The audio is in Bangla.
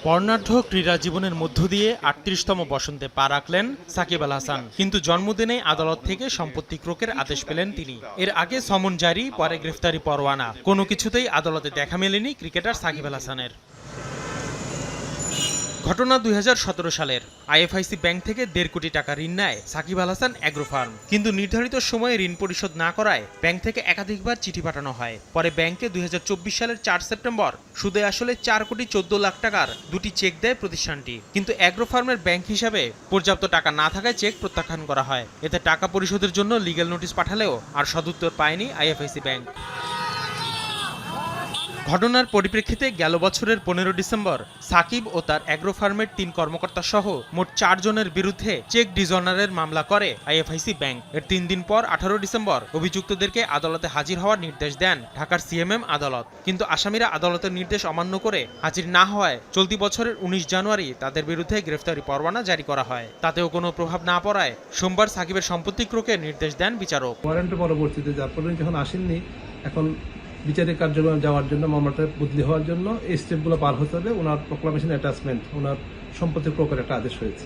বর্ণাঢ্য ক্রীড়া জীবনের মধ্য দিয়ে ৩৮তম বসন্তে পা রাখলেন সাকিব আল হাসান। কিন্তু জন্মদিনেই আদালত থেকে সম্পত্তি ক্রোকের আদেশ পেলেন তিনি। এর আগে সমন জারি, পরে গ্রেফতারি পরোয়ানা, কোনো কিছুতেই আদালতে দেখা মেলেনি ক্রিকেটার সাকিব আল হাসানের। ঘটনা ২০১৭ সালের। আইএফআইসি ব্যাংক থেকে ১.৫ কোটি টাকা ঋণ নেয় সাকিব আল হাসান অ্যাগ্রো ফার্ম। কিন্তু নির্ধারিত সময়ে ঋণ পরিশোধ না করায় ব্যাংক থেকে একাধিকবার চিঠি পাঠানো হয়। পরে ব্যাংকে ২০২৪ সালের ৪ সেপ্টেম্বর সুদে আসলে ৪,১৪,০০,০০০ টাকার দুটি চেক দেয় প্রতিষ্ঠানটি। কিন্তু অ্যাগ্রো ফার্মের ব্যাংক হিসাবে পর্যাপ্ত টাকা না থাকায় চেক প্রত্যাখ্যান করা হয়। এতে টাকা পরিশোধের জন্য লিগ্যাল নোটিশ পাঠালেও আর সদুত্তর পায়নি আইএফআইসি ব্যাংক। ঘটনার পরিপ্রেক্ষিতে গেল বছরের ১৫ ডিসেম্বর সাকিব ও তার অ্যাগ্রো ফার্মের ৩ কর্মকর্তা সহ মোট ৪ জনের বিরুদ্ধে চেক ডিসঅনারের মামলা করে আইএফআইসি ব্যাংক। এর ৩ দিন পর ১৮ ডিসেম্বর অভিযুক্তদেরকে আদালতে হাজির হওয়ার নির্দেশ দেন ঢাকার সিএমএম আদালত। কিন্তু আসামিরা আদালতের নির্দেশ অমান্য করে হাজির না হওয়ায় চলতি বছরের ১৯ জানুয়ারি তাদের বিরুদ্ধে গ্রেফতারি পরোয়ানা জারি করা হয়। তাতেও কোনো প্রভাব না পড়ায় সোমবার সাকিবের সম্পত্তি ক্রোকের নির্দেশ দেন বিচারক। ওয়ারেন্টের পরবর্তীতে যখন আসেননি, এখন বিচারিক কার্যক্রমে যাওয়ার জন্য, মামলাটা বদলি হওয়ার জন্য এই স্টেপগুলো পার হতে হবে। ওনার প্রোক্লামেশন অ্যাটাচমেন্ট, ওনার সম্পত্তি ক্রোকের একটা আদেশ হয়েছে।